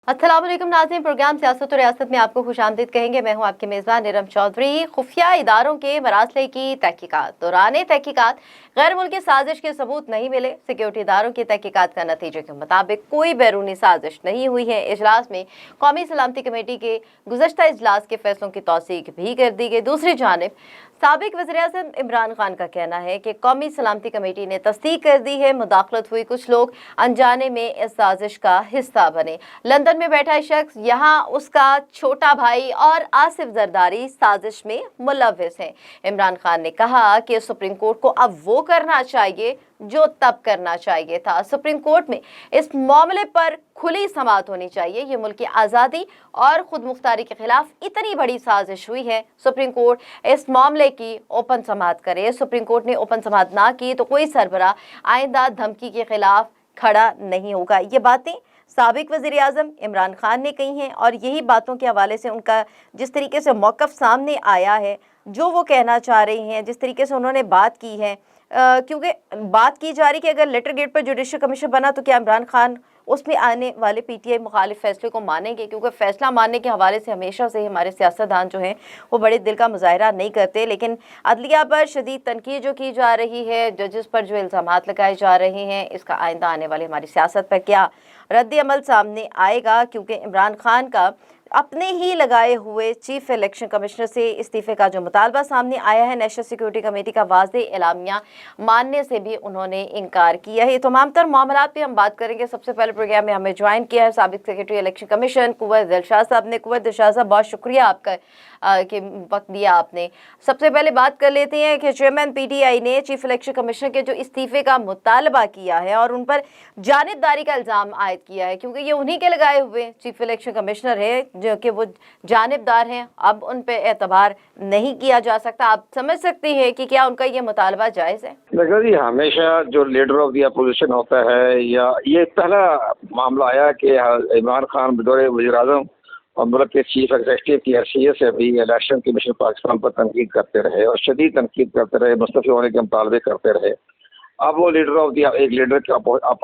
अस्सलाम वालेकुम नाज़रीन, प्रोग्राम सियासत और रियासत में आपको खुशामदीद कहेंगे। मैं हूं आपके मेज़बान नीरम चौधरी। खुफिया इदारों के मरासले की तहकीकात दौरान तहकीकात गैर मुल्की साजिश के सबूत नहीं मिले। सिक्योरिटी इदारों की तहकीकात का नतीजे के मुताबिक कोई बैरूनी साजिश नहीं हुई है। इजलास में कौमी सलामती कमेटी के गुज़श्ता इजलास के फैसलों की तौसीक भी कर दी गई। दूसरी जानिब साबिक वज़ीर-ए-आज़म इमरान खान का कहना है कि कौमी सलामती कमेटी ने तस्दीक कर दी है मुदाखलत हुई, कुछ लोग अनजाने में इस साजिश का हिस्सा बने। लंदन में बैठा शख्स यहाँ उसका छोटा भाई और आसिफ जरदारी साजिश में मुलव्विस हैं। इमरान खान ने कहा कि सुप्रीम कोर्ट को अब वो करना चाहिए जो तब करना चाहिए था। सुप्रीम कोर्ट में इस मामले पर खुली समाअत होनी चाहिए। ये मुल्क की आज़ादी और खुद मुख्तारी के खिलाफ इतनी बड़ी साजिश हुई है। सुप्रीम कोर्ट इस मामले की ओपन समाअत करे। सुप्रीम कोर्ट ने ओपन समाअत ना की तो कोई सरबरा आइंदा धमकी के खिलाफ खड़ा नहीं होगा। ये बातें साबिक वज़ीर-ए-आज़म इमरान खान ने कही हैं और यही बातों के हवाले से उनका जिस तरीके से मौक़िफ़ सामने आया है, जो वो कहना चाह रही हैं, जिस तरीके से उन्होंने बात की है, क्योंकि बात की जा रही कि अगर लेटर गेट पर जुडिशल कमीशन बना तो क्या इमरान खान उसमें आने वाले पीटीआई मुखालिफ फैसले को मानेंगे? क्योंकि फ़ैसला मानने के हवाले से हमेशा से हमारे सियासतदान जो हैं वो बड़े दिल का मुजाहरा नहीं करते, लेकिन अदलिया पर शदीद तनकीद जो की जा रही है, जजेस पर जो इल्ज़ामात लगाए जा रहे हैं, इसका आइंदा आने वाली हमारी सियासत पर क्या रद्द अमल सामने आएगा? क्योंकि इमरान खान का अपने ही लगाए हुए चीफ इलेक्शन कमिश्नर से इस्तीफे का जो मुतालबा सामने आया है, नेशनल सिक्योरिटी कमेटी का वाज़ेह एलामिया मानने से भी उन्होंने इनकार किया है। ये तमाम तर मामलात पे हम बात करेंगे। सबसे पहले प्रोग्राम में हमें ज्वाइन किया है साबिक secretary election commission Kuwait Dilshad साहब ने। कुवैत दिलशाद साहब, बहुत शुक्रिया आपका कि वक्त दिया आपने। सबसे पहले बात कर लेते हैं कि चेयरमैन पीटीआई ने चीफ इलेक्शन कमिश्नर के जो इस्तीफे का मुतालबा किया है और उन पर जानिबदारी का इल्ज़ाम आयद किया है, क्योंकि ये उन्हीं के लगाए हुए चीफ इलेक्शन कमिश्नर है जो कि वो जानिबदार हैं, अब उन पे एतबार नहीं किया जा सकता। आप समझ सकते हैं कि क्या उनका ये मुतालबा जायज़ है? देखो जी, हमेशा जो लीडर ऑफ द अपोजिशन होता है, या ये पहला मामला आया कि इमरान खान बतौर वज़ीर-ए-आज़म और मुल्क के चीफ एग्जीक्यूटिव की हैसियत से भी इलेक्शन कमीशन पाकिस्तान पर तनकीद करते रहे और शदीद तनकीद करते रहे, मुस्तफ़ी होने के मुतालबे करते रहे। अब वो लीडर ऑफ द एक लीडर का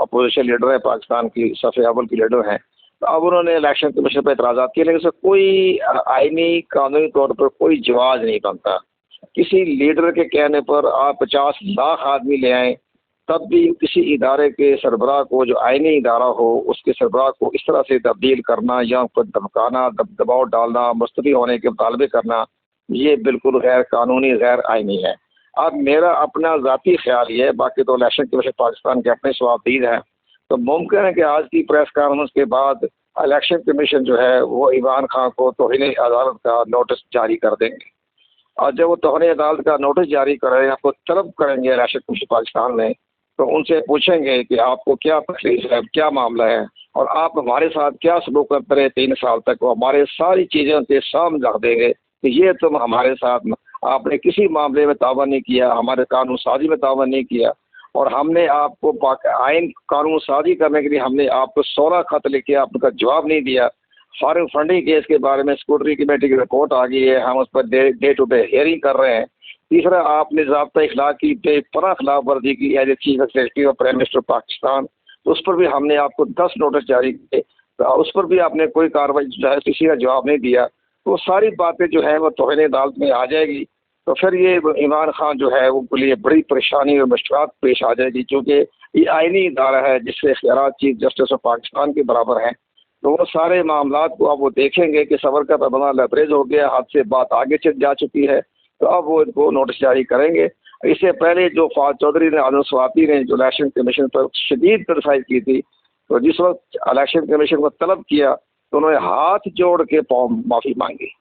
अपोजिशन लीडर है, पाकिस्तान की सफ़े अव्वल की लीडर हैं, तो अब उन्होंने इलेक्शन कमीशन पर एतराज़ात किए, लेकिन उससे कोई आईनी कानूनी तौर पर कोई जवाब नहीं बनता। किसी लीडर के कहने पर आप 50 लाख आदमी ले आएँ, तब भी किसी इदारे के सरबराह को, जो आईनी इदारा हो, उसके सरबराह को इस तरह से तब्दील करना या उनको धमकाना, दबाव डालना, मुस्तफ़ी होने के मुतालबे करना, ये बिल्कुल गैर कानूनी, गैर आईनी है। अब मेरा अपना ज़ाती ख्याल ये है, बाकी तो इलेक्शन कमीशन पाकिस्तान के अपने सवाबदीद हैं, तो मुमकिन है कि आज की प्रेस कॉन्फ्रेंस के बाद इलेक्शन कमीशन जो है वो इमरान खान को तौहीन अदालत का नोटिस जारी कर देंगे, और जब वो तौहीन अदालत का नोटिस जारी करें, आपको तलब करेंगे इलेक्शन कमीशन पाकिस्तान में, तो उनसे पूछेंगे कि आपको क्या तकलीफ है, क्या मामला है, और आप हमारे साथ क्या सलूक करते रहे 3 साल तक। वो हमारे सारी चीज़ें उनके सामने रख देंगे कि ये तुम हमारे साथ, आपने किसी मामले में तावन नहीं किया, हमारे कानून साजी में तावन नहीं किया, और हमने आपको आइन कानून साजी करने के लिए हमने आपको 16 खत लिखे, आपका जवाब नहीं दिया। फॉरेन फंडिंग केस के बारे में स्क्रूटनी कमेटी की रिपोर्ट आ गई है, हम उस per day to day hearing कर रहे हैं। तीसरा, आपने ज़ाब्ता इखलाक की बेपनाह खिलाफ वर्जी की एज ए चीफ एग्जीक्यूटिव और प्राइम मिनिस्टर पाकिस्तान, तो उस पर भी हमने आपको 10 नोटिस जारी किए, तो उस पर भी आपने कोई कार्रवाई जो है किसी का जवाब नहीं दिया। तो सारी बातें जो है वो तौहीन अदालत में आ जाएगी, तो फिर ये इमरान खान जो है उनके लिए बड़ी परेशानी और मुश्किलात पेश आ जाएगी, क्योंकि ये आईनी इदारा है जिससे इख्तियारात चीफ जस्टिस ऑफ पाकिस्तान के बराबर हैं। तो वो सारे मामलात को अब वो देखेंगे कि सबर का पैमाना लबरेज हो गया, हाथ से बात आगे चल जा चुकी है, तो अब वो इनको नोटिस जारी करेंगे। इससे पहले जो फाज चौधरी ने, आज़म स्वाति ने जो इलेक्शन कमीशन पर शदीद क्रिटिसाइज की थी, तो जिस वक्त इलेक्शन कमीशन को तलब किया तो उन्होंने हाथ जोड़ के माफ़ी मांगी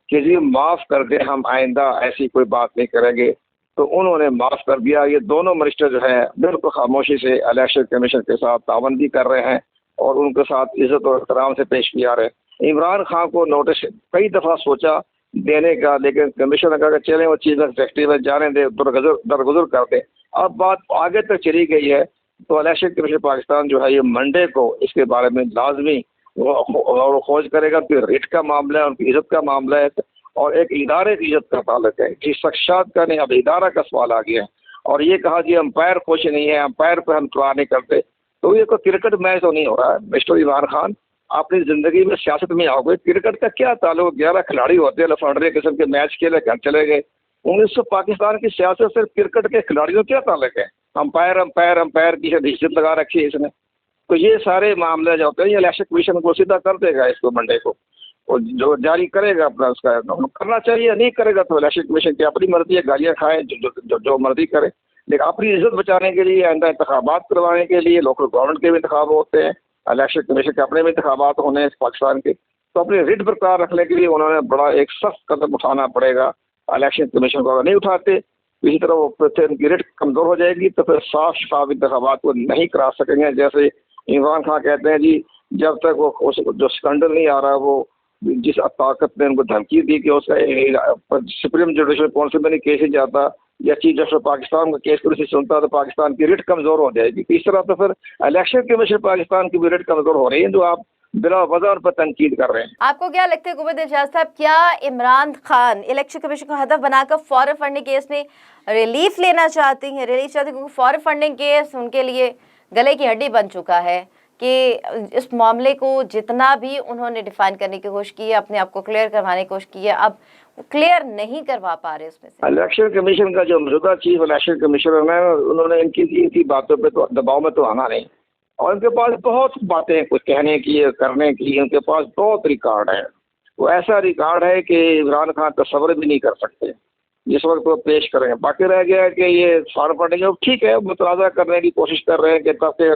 कि जी माफ़ कर दें, हम आइंदा ऐसी कोई बात नहीं करेंगे। तो उन्होंने माफ़ कर दिया। ये दोनों मिनिस्टर जो है बिल्कुल खामोशी से इलेक्शन कमीशन के साथ तावन भी कर रहे हैं और उनके साथ इज्जत और एहतराम से पेश किया रहे। इमरान खान को नोटिस कई दफ़ा सोचा देने का, लेकिन कमीशन अगर चले वो चीज़ एग्जीक्यूटिव जाने दे, दरगुजर कर दे। अब बात आगे तक चली गई है, तो इलेक्शन कमीशन पाकिस्तान जो है ये मंडे को इसके बारे में लाजमी वो खोज करेगा कि रिट का मामला है, उनकी इज्जत का मामला है, और एक इदारे की इज्जत का ताल्लुक है। जिस शख्सियत का नहीं, अब इदारा का सवाल आ गया है, और ये कहा कि अंपायर खुश नहीं है, अंपायर पर हम इतवार नहीं करते, तो ये कोई क्रिकेट मैच तो नहीं हो रहा है मिस्टर इमरान खान। अपनी जिंदगी में सियासत में आओगे, क्रिकेट का क्या ताल्लुक, 11 खिलाड़ी होते हैं, लफाड़े किस्म के मैच खेले घर चले गए। 1900 पाकिस्तान की सियासत सिर्फ क्रिकेट के खिलाड़ियों क्या ताल्लुक है? अंपायर अंपायर अंपायर की हैसियत लगा रखी है इसने। तो ये सारे मामले जो होते हैं, ये इलेक्शन कमीशन को सीधा कर देगा इसको मंडे को, और जो जारी करेगा अपना उसका करना चाहिए, नहीं करेगा तो इलेक्शन कमीशन की अपनी मर्जी है, गालियाँ खाए जो मर्जी करे। लेकिन अपनी इज्जत बचाने के लिए, आइंदा इंतखाबात करवाने के लिए, लोकल गवर्नमेंट के भी इंतखाब होते हैं, इलेक्शन कमीशन के अपने भी इंतखाबात होने हैं पाकिस्तान के, तो अपनी रिट बरकरार रखने के लिए उन्होंने बड़ा एक सख्त कदम उठाना पड़ेगा। इलेक्शन कमीशन को अगर नहीं उठाते, इसी तरह वो फिर उनकी रिट कमजोर हो जाएगी, तो फिर साफ शफाफ इंतखाबात को नहीं करा सकेंगे। जैसे इमरान खान कहते हैं जी, जब तक वो जो स्कैंडल नहीं आ रहा, वो जिस ताकत ने उनको धमकी दी कि उसका सुप्रीम जुडिशल काउंसिल में नहीं केस ही जाता, या चीफ जस्टिस पाकिस्तान का केस पुलिस सुनता, तो पाकिस्तान की रिट कमजोर हो जाएगी। इस तरह तो फिर इलेक्शन कमीशन पाकिस्तान की भी रिट कमजोर हो रही है, जो आप बिला वजह पर तनकीद कर रहे हैं। आपको क्या लगता है कुवैत इल्जाज साहब, क्या इमरान खान इलेक्शन कमीशन को हदफ बनाकर फॉरेन फंडिंग केस में रिलीफ लेना चाहती हैं? रिलीफ चाहती हैं क्योंकि फॉरेन फंडिंग केस उनके लिए गले की हड्डी बन चुका है कि इस मामले को जितना भी उन्होंने डिफाइन करने की कोशिश की है, अपने आप को क्लियर करवाने की कोशिश की है, अब क्लियर नहीं करवा पा रहे उसमें से। इलेक्शन कमीशन का जो मौजूदा चीफ इलेक्शन कमिश्नर है, उन्होंने इनकी बातों पे तो दबाव में तो आना नहीं, और उनके पास बहुत बातें कुछ कहने की, करने की, उनके पास बहुत रिकॉर्ड है। वो ऐसा रिकॉर्ड है कि इमरान खान तस्वर भी नहीं कर सकते जिस वक्त वो पेश करेंगे। बाकी रह गया कि ये फॉर्म पड़ेंगे, ठीक है, मुतनाज़ा करने की कोशिश कर रहे हैं कि ताकि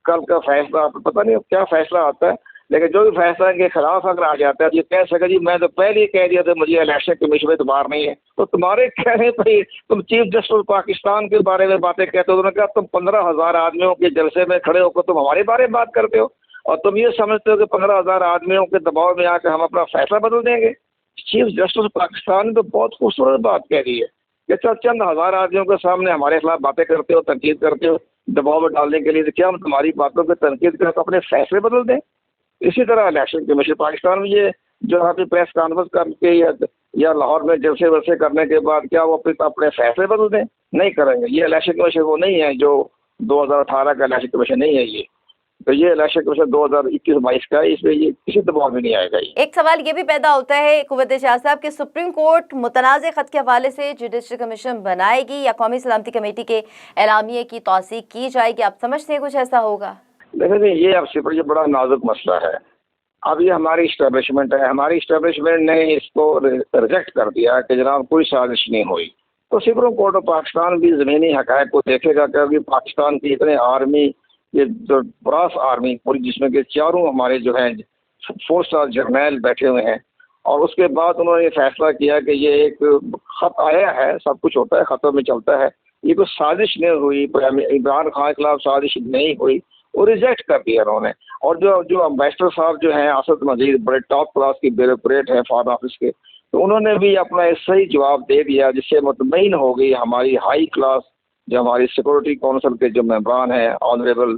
कल का फैसला, पता नहीं क्या फैसला आता है, लेकिन जो भी फैसला के खिलाफ अगर आ जाता है, ये कह सके जी मैं तो पहले ही कह दिया था मुझे इलेक्शन कमीशन में इतबार नहीं है, तो तुम्हारे कहने पर तुम चीफ जस्टिस पाकिस्तान के बारे में बातें कहते हो। उन्होंने कहा तुम 15,000 आदमियों के जलसे में खड़े होकर तुम हमारे बारे में बात करते हो, और तुम ये समझते हो कि 15,000 आदमियों के दबाव में आकर हम अपना फैसला बदल देंगे। चीफ जस्टिस पाकिस्तान ने तो बहुत खूबसूरत बात कह दी है कि चंद हजार आदमियों के सामने हमारे खिलाफ बातें करते हो, तनकीद करते हो दबाव में डालने के लिए, तो क्या हम तुम्हारी बातों पर तनकीद करें तो अपने फैसले बदल दें? इसी तरह इलेक्शन कमीशन पाकिस्तान में ये जो अपनी प्रेस कॉन्फ्रेंस करके या लाहौर में जलसे वलसे करने के बाद क्या वो अपने फैसले बदल दें? नहीं करेंगे। ये इलेक्शन कमीशन वो नहीं है जो 2018 का इलेक्शन कमीशन नहीं है ये, तो ये इलेक्शन कमीशन 2021-22 का है, इसमें ये किसी दबाव में नहीं आएगा। एक सवाल ये भी पैदा होता है कुवैत इल्जाज साहब कि सुप्रीम कोर्ट मुतनाज़ खत के हवाले से जुडिशल कमीशन बनाएगी या कौमी सलामती कमेटी के एलामिये की तौसीक की जाएगी? आप समझते हैं कुछ ऐसा होगा? देखिए ये अब से ये बड़ा नाजुक मसला है। अब ये हमारी इस्टेब्लिशमेंट है, हमारी इस्टेब्लिशमेंट ने इसको रिजेक्ट कर दिया कि जनाब कोई साजिश नहीं हुई, तो सुप्रीम कोर्ट ऑफ पाकिस्तान भी ज़मीनी हक़ाइक़ को देखेगा कि अभी पाकिस्तान की इतने आर्मी, ये जो ब्रास आर्मी पूरी, जिसमें के चारों हमारे जो हैं 4 स्टार जर्नैल बैठे हुए हैं, और उसके बाद उन्होंने फैसला किया कि ये एक खत आया है, सब कुछ होता है खतों में चलता है, ये कोई साजिश नहीं हुई, इमरान खान के खिलाफ साजिश नहीं हुई, वो रिजेक्ट कर दिया उन्होंने। और जो अम्बेसडर साहब जो हैं असद मजीद, बड़े टॉप क्लास की ब्यूरोक्रेट हैं फॉरेन ऑफिस के, तो उन्होंने भी अपना एक सही जवाब दे दिया, जिससे मुतमईन हो गई हमारी हाई क्लास जो हमारी सिक्योरिटी काउंसिल के जो मेंबरान हैं, ऑनरेबल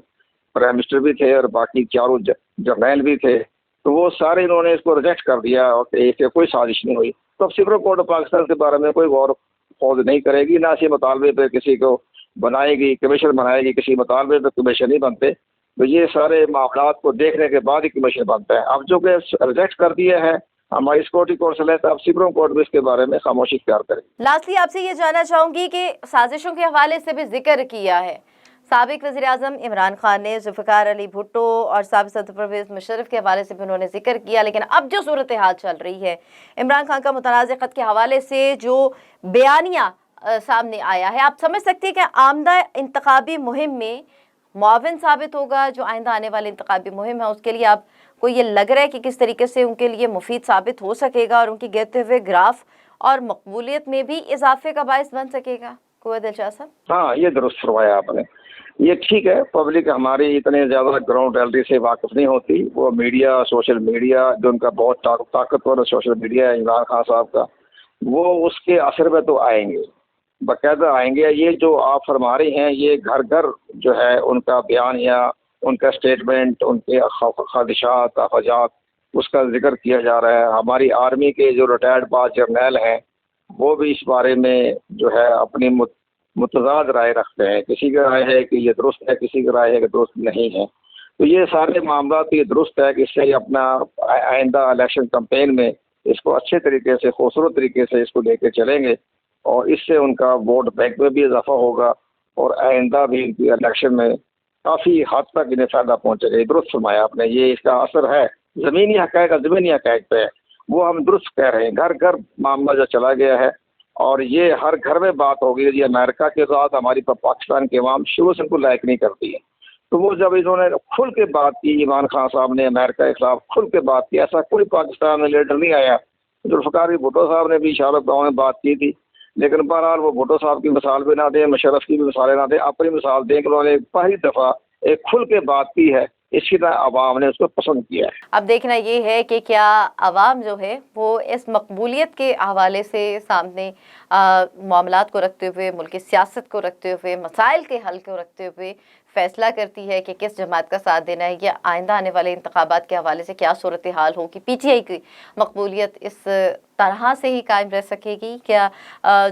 प्राइम मिनिस्टर भी थे और बाकी चारों जर्नैल भी थे, तो वो सारे इन्होंने इसको रिजेक्ट कर दिया और कोई साजिश नहीं हुई। तो अब सुप्रीम कोर्ट ऑफ पाकिस्तान के बारे में कोई गौर फौज नहीं करेगी, ना इसी मुतालबे पर किसी को बनाएगी, कमीशन बनाएगी, किसी मुतालबे पर कमीशन नहीं बनते। तो ये सारे मामलात को देखने के बाद ही कमीशन बनता है। अब जो कि रिजेक्ट कर दिया है हमारी सिक्योरिटी काउंसिल है, तो अब सुप्रीम कोर्ट भी इसके बारे में खामोशी इख्तियार करेगी। लास्टली आपसे ये जानना चाहूंगी कि साजिशों के हवाले से भी जिक्र किया है साबिक वज़ीर-ए-आज़म इमरान खान ने, जुल्फ़िकार अली भुट्टो और साबिक सदर परवेज़ मुशर्रफ के हवाले से भी उन्होंने जिक्र किया, लेकिन अब जो सूरत हाल चल रही है, इमरान खान का मुतनाज़ ख़त के हवाले से जो बयानिया सामने आया है, आप समझ सकते हैं कि आमदा इंतखाबी मुहिम में मुआविन साबित होगा? जो आइंदा आने वाली इंतखाबी मुहिम है उसके लिए आपको ये लग रहा है कि किस तरीके से उनके लिए मुफीद साबित हो सकेगा और उनकी गिरते हुए ग्राफ और मकबूलियत में भी इजाफे का बायस बन सकेगा? कुवैत इल्जाज साहब। हाँ, ये दुरुस्त फरमाया आपने। ये ठीक है, पब्लिक हमारी इतने ज़्यादा ग्राउंड रियलिटी से वाकिफ नहीं होती। वो मीडिया, सोशल मीडिया जो उनका बहुत ताकतवर सोशल मीडिया है इमरान खान साहब का, वो उसके असर में तो आएंगे, बाकायदा आएंगे। ये जो आप फरमा रही हैं, ये घर घर जो है उनका बयान या उनका स्टेटमेंट, उनके ख़ादिशात, अखराजात, उसका जिक्र किया जा रहा है। हमारी आर्मी के जो रिटायर्ड 5 जर्नैल हैं वो भी इस बारे में जो है अपनी मुतज़ाद राय रखते हैं। किसी की राय है कि ये दुरुस्त है, किसी की राय है कि दुरुस्त नहीं है। तो ये सारे मामला तो ये दुरुस्त है कि इससे अपना आइंदा इलेक्शन कैंपेन में इसको अच्छे तरीके से, खूबसूरत तरीके से इसको लेके चलेंगे और इससे उनका वोट बैंक में भी इजाफा होगा और आइंदा भी इनकी इलेक्शन में काफ़ी हद तक इन्हें फ़ायदा पहुँचेगा। ये दुरुस्त फरमाया आपने, ये इसका असर है ज़मीनी हक़ाइक़ पे है, वो हम दुरुस्त कह रहे हैं। घर घर मामला जो चला गया है और ये हर घर में बात हो गई है। ये अमेरिका के साथ हमारी पाकिस्तान के अवाम शुरू से इनको लायक नहीं करती है, तो वो जब इन्होंने खुल के बात की, इमरान खान साहब ने अमेरिका के खिलाफ खुल के बात की, ऐसा कोई पाकिस्तान में लीडर नहीं आया। जुल्फ़िकार भुट्टो साहब ने भी शाहरुख गाँव में बात की थी, लेकिन बहरहाल वो भुट्टो साहब की मिसाल भी ना दें, मुशर्रफ की भी मिसालें ना दें, अपनी मिसाल दें कि उन्होंने पहली दफ़ा एक खुल के बात की है, इसी तरह आवाम ने उसको पसंद किया है। अब देखना ये है कि क्या आवाम जो है वो इस मकबूलियत के हवाले से सामने मामलात को रखते हुए, मुल्क की सियासत को रखते हुए, मसाइल के हल को रखते हुए फैसला करती है कि किस जमात का साथ देना है, या आइंदा आने वाले इंतखाबात के हवाले से क्या सूरत हाल होगी, पीटीआई की मकबूलियत इस तरह से ही कायम रह सकेगी, क्या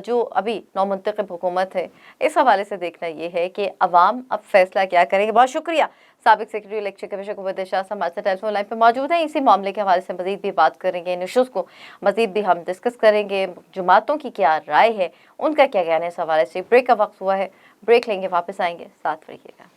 जो अभी नौमुंतखब हुकूमत है, इस हवाले से देखना ये है कि अवाम अब फैसला क्या करेंगे। बहुत शुक्रिया। साबिक secretary election commission Kuwait Shah हमारे साथ टेलीफोन लाइन पर मौजूद हैं। इसी मामले के हवाले से मजीद भी बात करेंगे, इन इशूज़ को मजीद भी हम डिस्कस करेंगे, जमातों की क्या राय है, उनका क्या कहना है इस हवाले से। ब्रेक का वक्त हुआ है, ब्रेक लेंगे, वापस आएंगे, साथ रहिएगा।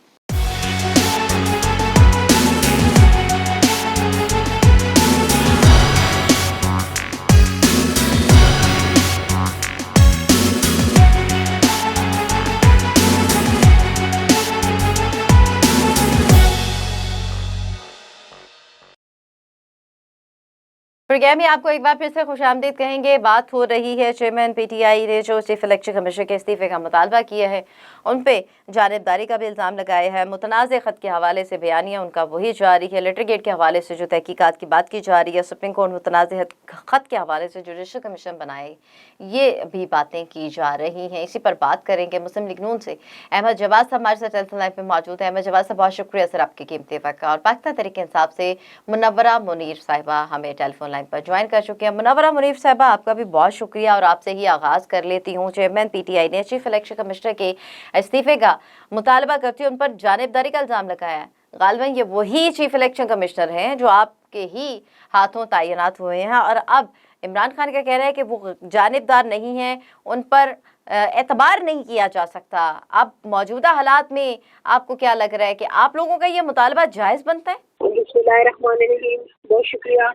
प्रोग्राम में आपको एक बार फिर से खुशामदीद कहेंगे। बात हो रही है चेयरमैन पीटीआई ने जो चीफ इलेक्शन कमीशन के इस्तीफे का मुतालबा किया है, उन पे जानिबदारी का भी इल्ज़ाम लगाया है। मुतनाज़ ख़त के हवाले से बयानिया उनका वही जारी है। लिटरगेट के हवाले से जो तहकीकात की बात की जा रही है, सुप्रीम कोर्ट मुतनाज़ ख़त के हवाले से जुडिशल कमीशन बनाए, ये भी बातें की जा रही हैं। इसी पर बात करेंगे। मुस्लिम लीग नून से अहमद जवाद साहब हमारे साथ टेलीफोन लाइन पर मौजूद है। अहमद जवाद साहब, बहुत शुक्रिया सर आपके कीमती वक्त का। और पाकिस्तान तहरीक इंसाफ से मुनव्वरा मुनीर साहिबा हमें टेलीफोन लाइन पर ज्वाइन कर चुके हैं। मुनव्वरा मुनीर साहिबा, आपका भी बहुत शुक्रिया और आपसे ही आगाज़ कर लेती हूँ। चेयरमैन पीटीआई ने चीफ इलेक्शन कमिश्नर के इस्तीफे का मुतालबा करती है, उन पर जानिबदारी का इल्ज़ाम लगाया है। गालिबन ये वही चीफ इलेक्शन कमिश्नर हैं जो आपके ही हाथों तैनात हुए हैं, और अब इमरान खान का कहना है कि वो जानिबदार नहीं हैं, उन पर एतबार नहीं किया जा सकता। अब मौजूदा हालात में आपको क्या लग रहा है कि आप लोगों का ये मुतालबा जायज़ बनता है? बिस्मिल्लाहिर्रहमानिर्रहीम, बहुत शुक्रिया।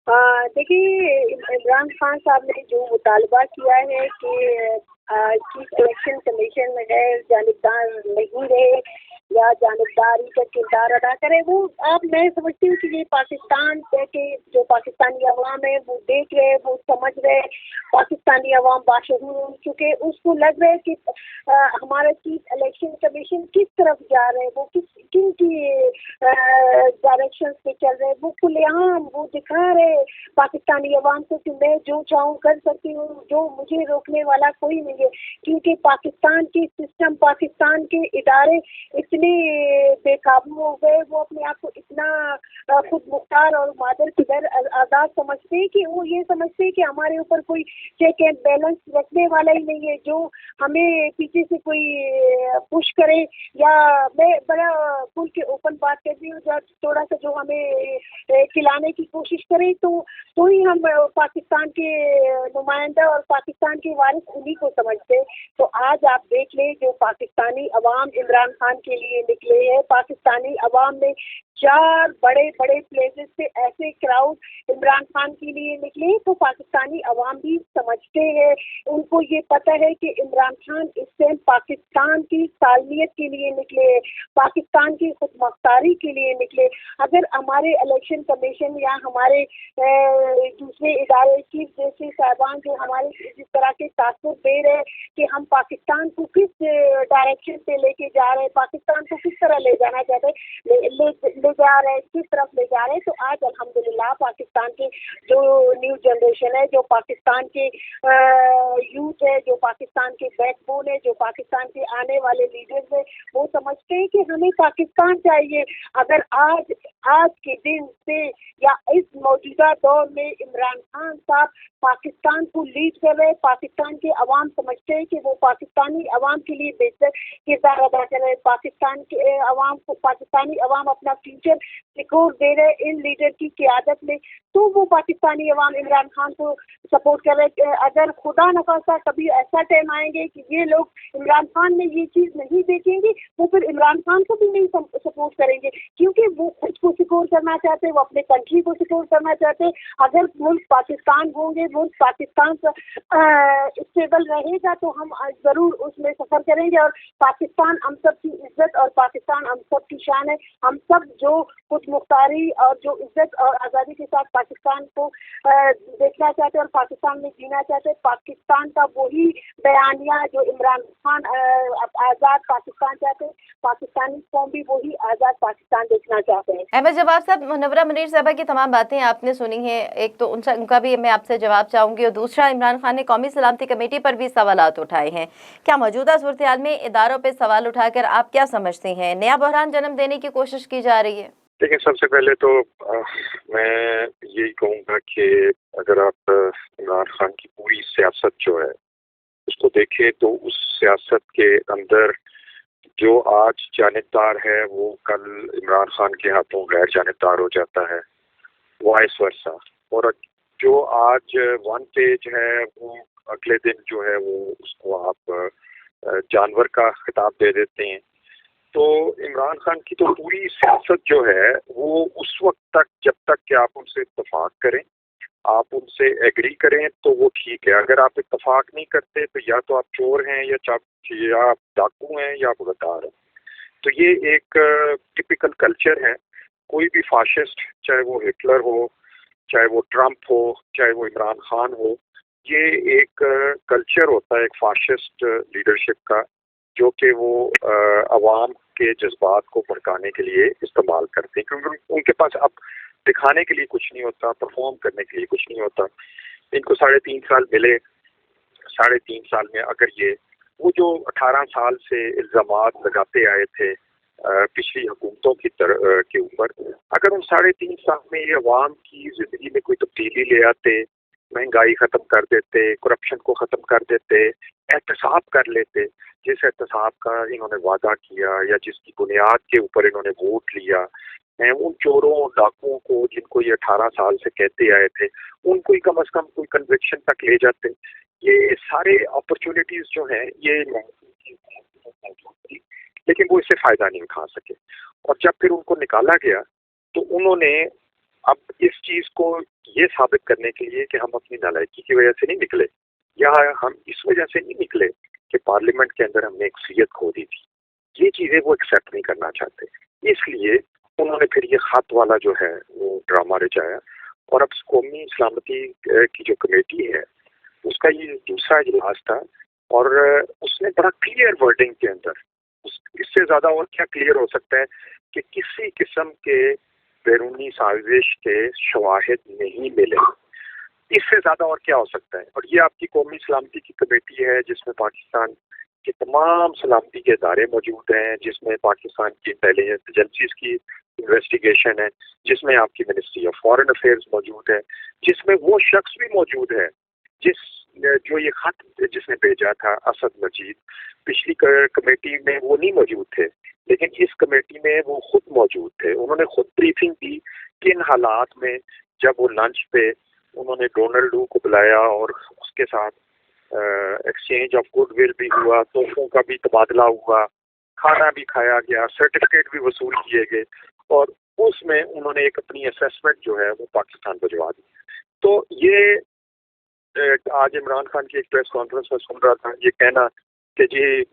देखिए, इमरान खान साहब ने जो मुतालबा किया है कि चीफ इलेक्शन कमीशन है जानिबदार नहीं रहे या जानिबदारी का किरदार अदा करे, वो मैं समझती हूँ कि ये पाकिस्तान के जो पाकिस्तानी अवाम है वो देख रहे, वो समझ रहे। पाकिस्तानी अवाम बाशऊर हो चुके, उसको लग रहा है कि हमारा चीफ इलेक्शन कमीशन किस तरफ जा रहे हैं, वो किन की डायरेक्शन पे चल रहे हैं, वो खुलेआम वो दिखा रहे पाकिस्तानी अवाम को कि मैं जो चाहूँ कर सकती हूँ, जो मुझे रोकने वाला कोई नहीं है। क्योंकि पाकिस्तान की सिस्टम, पाकिस्तान के इदारे इतने बेकाबू हो गए, वो अपने आप को इतना खुद मुख्तार और मादर किधर आज़ाद समझते हैं कि वो ये समझते हैं कि हमारे ऊपर कोई चेक एंड बैलेंस रखने वाला ही नहीं है, जो हमें पीछे से कोई पुश करे। या मैं बड़ा खुल के ओपन बात करती हूँ, जब थोड़ा सा जो हमें खिलाने की कोशिश करे तो ही हम पाकिस्तान के नुमाइंदा और पाकिस्तान के वारिस उन्हीं को समझते हैं। तो आज आप देख लें, जो पाकिस्तानी अवाम इमरान खान के लिए निकले हैं, पाकिस्तानी अवाम ने 4 बड़े बड़े प्लेसेस से ऐसे क्राउड इमरान खान के लिए निकले, तो पाकिस्तानी अवाम भी समझते हैं, उनको ये पता है कि इमरान खान इस टाइम पाकिस्तान की सालमियत के लिए निकले, पाकिस्तान की खुदमुख्तारी के लिए निकले। अगर हमारे इलेक्शन कमीशन या हमारे दूसरे इदारे चीफ जस्टिस साहबान जो हमारे जिस तरह के तासुर दे रहे हैं कि हम पाकिस्तान को किस डायरेक्शन पे लेके जा रहे हैं, पाकिस्तान को किस तरह ले जाना चाहते हैं, ले जा रहे हैं, किस तरफ ले जा रहे हैं, तो आज अल्हम्दुलिल्लाह पाकिस्तान के जो न्यू जनरेशन है, जो पाकिस्तान के यूथ है, जो पाकिस्तान के बैकबोन है, जो पाकिस्तान के आने वाले लीडर्स है, वो समझते हैं कि हमें पाकिस्तान चाहिए। अगर आज आज के दिन से या इस मौजूदा दौर में इमरान खान साहब पाकिस्तान को लीड कर रहे हैं। पाकिस्तान के अवाम समझते हैं कि वो पाकिस्तानी अवाम के लिए बेहतर किरदार अदा कर रहे हैं। पाकिस्तान के अवाम को, पाकिस्तानी अवाम अपना फ्यूचर सिक्योर दे रहे हैं इन लीडर की क़ियादत में, तो वो पाकिस्तानी अवाम इमरान खान को सपोर्ट कर रहे हैं। अगर खुदा न खास्ता कभी ऐसा टाइम आएंगे कि ये लोग इमरान खान में ये चीज़ नहीं देखेंगे, वो फिर इमरान खान को भी नहीं सपोर्ट करेंगे, क्योंकि वो खुद को सिक्योर करना चाहते हैं, वो अपने कंट्री को सिक्योर करना चाहते हैं। अगर मुल्क पाकिस्तान होंगे, मुल्क पाकिस्तान स्टेबल रहेगा तो हम ज़रूर उसमें सफ़र करेंगे। और पाकिस्तान हम सब की इज्जत और पाकिस्तान हम सब की शान है। हम सब जो खुद मुख्तारी और जो इज्जत और आज़ादी के साथ पाकिस्तान को देखना चाहते हैं और पाकिस्तान में जीना चाहते हैं, पाकिस्तान का वही बयानिया जो इमरान खान आज़ाद पाकिस्तान चाहते हैं, पाकिस्तानी कौम भी वही आज़ाद पाकिस्तान देखना चाहते हैं। अहमद जवाब साहब, मुनव्वरा मुनीर साहबा की तमाम बातें आपने सुनी हैं, एक तो उनका भी मैं आपसे जवाब चाहूँगी, और दूसरा इमरान खान ने कौमी सलामती कमेटी पर भी सवालात उठाए हैं। क्या मौजूदा सूरत हाल में इदारों पर सवाल उठाकर आप क्या समझते हैं, नया बहरान जन्म देने की कोशिश की जा रही है? देखिए, सबसे पहले तो मैं यही कहूँगा कि अगर आप इमरान खान की पूरी सियासत जो है उसको देखें तो उस सियासत के अंदर जो आज जानिबदार है वो कल इमरान खान के हाथों गैर जानिबदार हो जाता है, वाइस वर्सा। और जो आज वन पेज है वो अगले दिन जो है वो उसको आप जानवर का खिताब दे देते हैं। तो इमरान खान की तो पूरी सियासत जो है वो उस वक्त तक, जब तक कि आप उनसे इत्तेफाक करें, आप उनसे एग्री करें तो वो ठीक है। अगर आप इत्तेफाक नहीं करते तो या तो आप चोर हैं या आप डाकू हैं या आप गद्दार हैं। तो ये एक टिपिकल कल्चर है। कोई भी फाशिस्ट, चाहे वो हिटलर हो, चाहे वो ट्रंप हो, चाहे वो इमरान खान हो, ये एक कल्चर होता है एक फाशिस्ट लीडरशिप का, जो कि वो अवाम के जज्बात को भड़काने के लिए इस्तेमाल करते हैं, क्योंकि उनके पास अब दिखाने के लिए कुछ नहीं होता, परफॉर्म करने के लिए कुछ नहीं होता। इनको 3.5 साल मिले, 3.5 साल में अगर ये वो जो 18 साल से इल्जामात लगाते आए थे पिछली हुकूमतों के ऊपर, अगर उन 3.5 साल में ये अवाम की जिंदगी में कोई तब्दीली ले आते, महंगाई खत्म कर देते, करप्शन को खत्म कर देते, एहतसाब कर लेते, जिस एहतसाब का इन्होंने वादा किया या जिसकी बुनियाद के ऊपर इन्होंने वोट लिया, उन चोरों डाकुओं को जिनको ये 18 साल से कहते आए थे, उनको ही कम से कम कोई कन्विक्शन तक ले जाते। ये सारे अपॉर्चुनिटीज जो हैं ये, लेकिन वो इससे फायदा नहीं उठा सके। और जब फिर उनको निकाला गया तो उन्होंने अब इस चीज को ये साबित करने के लिए कि हम अपनी नालायकी की वजह से नहीं निकले, या हम इस वजह से नहीं निकले कि पार्लियामेंट के अंदर हमने एक सीयत खो दी थी, ये चीजें वो एक्सेप्ट नहीं करना चाहते। इसलिए उन्होंने फिर ये खत वाला जो है वो ड्रामा रचाया। और अब कौमी सलामती की जो कमेटी है उसका ये दूसरा इजलास था, और उसने बड़ा क्लियर वर्डिंग के अंदर, इससे ज्यादा और क्या क्लियर हो सकता है कि किसी किस्म के बैरूनी साजिश के शवाहिद नहीं मिले, इससे ज्यादा और क्या हो सकता है। और ये आपकी कौमी सलामती की कमेटी है जिसमें पाकिस्तान के तमाम सलामती के इदारे मौजूद हैं, जिसमें पाकिस्तान की इंटेलिजेंस एजेंसीज की इन्वेस्टिगेशन है, जिसमें आपकी मिनिस्ट्री ऑफ फॉरेन अफेयर्स मौजूद है, जिसमें वो शख्स भी मौजूद है जो ये खत जिसने भेजा था, असद मजीद। पिछली कमेटी में वो नहीं मौजूद थे, लेकिन इस कमेटी में वो खुद मौजूद थे। उन्होंने खुद ब्रीफिंग दी किन हालात में, जब वो लंच पे उन्होंने डोनाल्ड लू को बुलाया और उसके साथ एक्सचेंज ऑफ गुडविल भी हुआ, तोहफों का भी तबादला हुआ, खाना भी खाया गया, सर्टिफिकेट भी वसूल किए गए, और उसमें उन्होंने एक अपनी असेसमेंट जो है वो पाकिस्तान भिजवा दी। तो ये आज इमरान खान की एक प्रेस कॉन्फ्रेंस में सुन रहा था ये कहना कि जी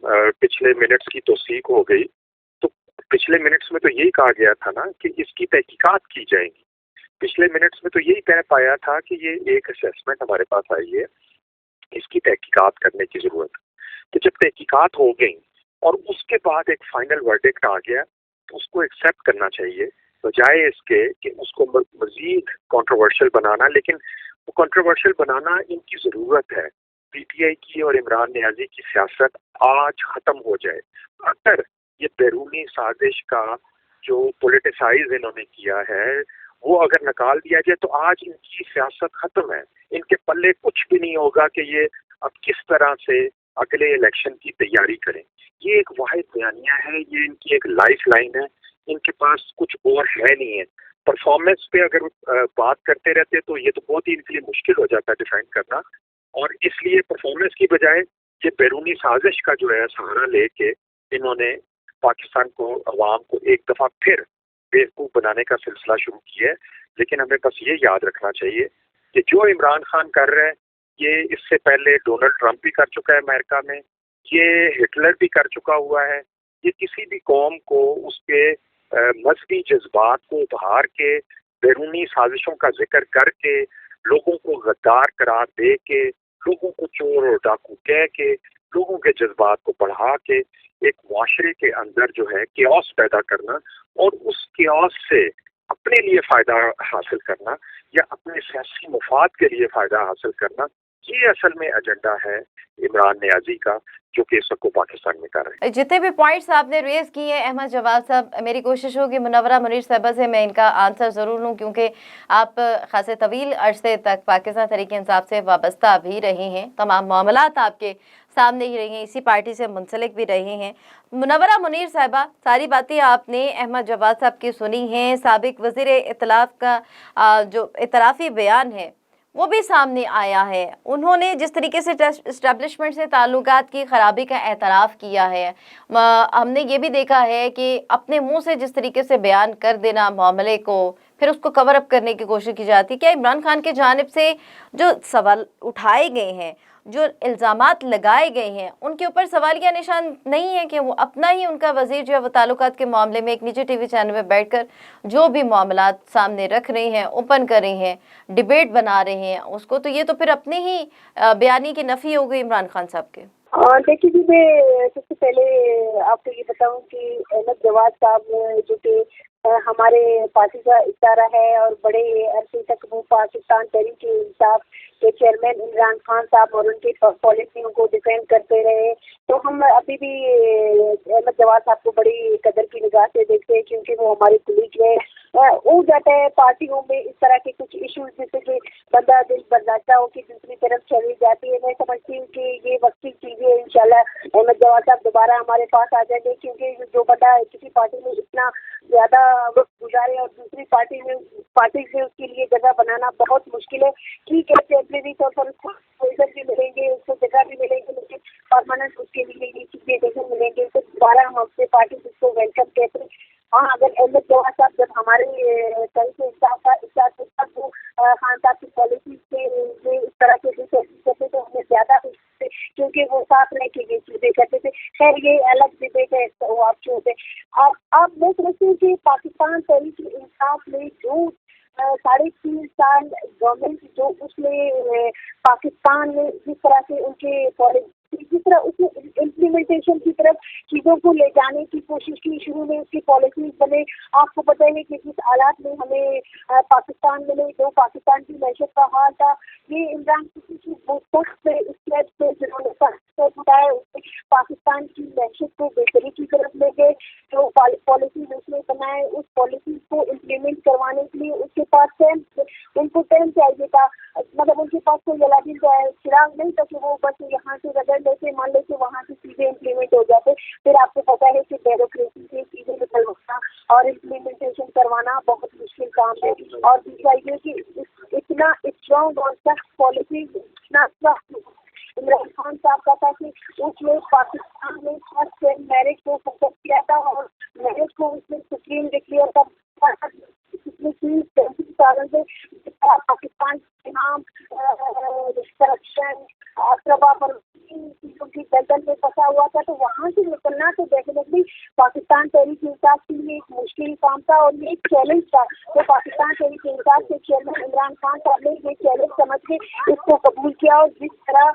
पिछले मिनट्स की तौसीक हो गई। तो पिछले मिनट्स में तो यही कहा गया था ना कि इसकी तहकीकात की जाएंगी। पिछले मिनट्स में तो यही कह पाया था कि ये एक असेसमेंट हमारे पास आई है, इसकी तहकीकात करने की जरूरत है। तो जब तहकीकात हो गई और उसके बाद एक फाइनल वर्डिक्ट आ गया, तो उसको एक्सेप्ट करना चाहिए, बजाय इसके कि उसको मजीद कंट्रोवर्शियल बनाना। लेकिन वो कंट्रोवर्शियल बनाना इनकी जरूरत है। पीटीआई की और इमरान नियाजी की सियासत आज खत्म हो जाए। अगर ये बैरूनी साजिश का जो पोलिटिसाइज इन्होंने किया है वो अगर निकाल दिया जाए तो आज इनकी सियासत खत्म है। इनके पल्ले कुछ भी नहीं होगा कि ये अब किस तरह से अगले इलेक्शन की तैयारी करें। ये एक वाहिद बयानिया है, ये इनकी एक लाइफ लाइन है, इनके पास कुछ और है नहीं है। परफॉर्मेंस पे अगर बात करते रहते तो ये तो बहुत ही इनके लिए मुश्किल हो जाता है डिफाइन करना, और इसलिए परफॉर्मेंस की बजाय ये बैरूनी साजिश का जो है सहारा लेके इन्होंने पाकिस्तान को, अवाम को एक दफा फिर बेवकूफ बनाने का सिलसिला शुरू किया है। लेकिन हमें बस ये याद रखना चाहिए कि जो इमरान खान कर रहे हैं ये इससे पहले डोनाल्ड ट्रंप भी कर चुका है अमेरिका में, ये हिटलर भी कर चुका हुआ है। ये किसी भी कौम को उसके मजहबी जज्बात को उभार के, बैरूनी साजिशों का जिक्र करके, लोगों को गद्दार करार दे के, लोगों को चोर और डाकू कह के, लोगों के जज्बात को बढ़ा के एक मुआशरे के अंदर जो है केओस पैदा करना और उस केओस से अपने लिए फायदा हासिल करना या अपने सियासी मुफाद के लिए फायदा हासिल करना, ये असल में एजेंडा है इमरान नियाजी का, जो कि इस वक्त पाकिस्तान में कर रहे हैं। जितने भी पॉइंट्स आपने रेज किए हैं अहमद जवाद साहब, मेरी कोशिश होगी मुनव्वरा मुनीर साहबा से मैं इनका आंसर ज़रूर लूँ, क्योंकि आप खासे तवील अरसे तक पाकिस्तान तहरीक इंसाफ से वाबस्ता भी रहे हैं, तमाम मामलात आपके सामने ही रही हैं, इसी पार्टी से मुंसलिक भी रहे हैं। मुनव्वरा मुनीर साहबा, सारी बातें आपने अहमद जवाद साहब की सुनी हैं। साबिक वज़ीर इत्तलाफ का जो इतराफ़ी बयान है वो भी सामने आया है। उन्होंने जिस तरीके से इस्टेब्लिशमेंट से ताल्लुकात की ख़राबी का एतराफ़ किया है, हमने ये भी देखा है कि अपने मुंह से जिस तरीके से बयान कर देना मामले को, फिर उसको कवर अप करने की कोशिश की जाती है। क्या इमरान खान के जानिब से जो सवाल उठाए गए हैं, जो इल्ज़ामात लगाए गए हैं, उनके ऊपर सवालिया निशान नहीं है कि वो अपना ही उनका वज़ीर जो है वो ताल्लुकात के मामले में एक निजी टीवी चैनल में बैठकर जो भी मामलात सामने रख रहे हैं, ओपन कर रहे हैं, डिबेट बना रहे हैं उसको, तो ये तो फिर अपने ही बयानी की नफ़ी हो गई इमरान खान साहब के। देखिए जी, मैं सबसे पहले आपको ये बताऊं कि अहमद जवाद साहब जो कि हमारे पार्टी का इशारा है और बड़े अरसे तक वो पाकिस्तान तहरीक इंसाफ के चेयरमैन इमरान खान साहब और उनकी पॉलिसियों को डिफेंड करते रहे, तो हम अभी भी अहमद जवाद साहब को बड़ी कदर की निगाह से देखते हैं, क्योंकि वो हमारे कुलीग है। हो जाता है पार्टियों में इस तरह के कुछ इश्यूज, जैसे कि बंदा दिल बदलाता हो कि दूसरी तरफ चली जाती है। मैं समझती हूँ कि ये वक्ती चीज़ें, इंशाल्लाह अहमद जवाद साहब दोबारा हमारे पास आ जाएंगे, क्योंकि जो बंदा किसी पार्टी में इतना ज़्यादा वक्त गुजारे और दूसरी पार्टी से उसके लिए जगह बनाना बहुत मुश्किल है। ठीक है, टेम्परेरी तौर पर उसको पोजीशन भी मिलेंगे, उसको जगह भी मिलेगी, लेकिन परमानेंट उसके लिए ये चीज़ें देखने मिलेंगे, तो दोबारा हम अपने पार्टी उसको वेलकम कहते हैं। हाँ, अगर अहमद जवाद साहब जब हमारे तरीके इंसाफ का इख्तियार से तब वो खान साहब की पॉलिसी से ये इस तरह के करते तो हमें ज़्यादा खुश थे, क्योंकि वो साथ रह के ये चीज़ें करते थे। खैर, ये अलग डिबेट है, वो आप छोड़ते। अब मैं समझती हूँ कि पाकिस्तान तहरीक इंसाफ में जो 3.5 साल गवर्नमेंट जो उसने पाकिस्तान में जिस तरह से उनके पॉलिसी, जिस तरह उसने इम्प्लीमेंटेशन की तरफ चीज़ों को ले जाने की कोशिश की, शुरू में उसकी पॉलिसीज बने। आपको पता है कि जिस हालात में हमें पाकिस्तान मिले, जो पाकिस्तान की मैशत का हाल था, ये इमरान जिन्होंने उठाया उसने पाकिस्तान की मैशत को बेहतरी की तरफ ले गए। जो पॉलिसीज उसने बनाए, उस पॉलिसीज को इम्प्लीमेंट करवाने के लिए उसके पास उनको टाइम चाहिए था। मतलब उनके पास कोई अलादीन चिराग नहीं था कि वो बस यहाँ से रगड़ लेते, मान लेते, वहाँ से चीज़ें इम्प्लीमेंट हो जाते। फिर आपको पता है कि ब्यूरोक्रेसी से चीज़ें निकलवाना और इम्प्लीमेंटेशन करवाना बहुत मुश्किल काम है। और दूसरा ये कि इतना स्ट्रॉन्ग और सख्त पॉलिसी इमरान खान साहब का था कि उसने पाकिस्तान में फर्स्ट मैरिज को फोकस किया था और मैरिज को उसने सुप्रीम डिक्लेयर कर पिछले 30-35 सालों से पाकिस्तान के नाम करप्शन, अशरबा पर चीज़ों की दलदल में फंसा हुआ था, तो वहाँ से निकलना तो डेफिनेटली पाकिस्तान तहरीक इंसाफ के लिए एक मुश्किल काम था और ये एक चैलेंज था। तो पाकिस्तान तहरीक इंसाफ के चेयरमैन इमरान खान साहब ने ये चैलेंज समझ के इसको कबूल किया और जिस तरह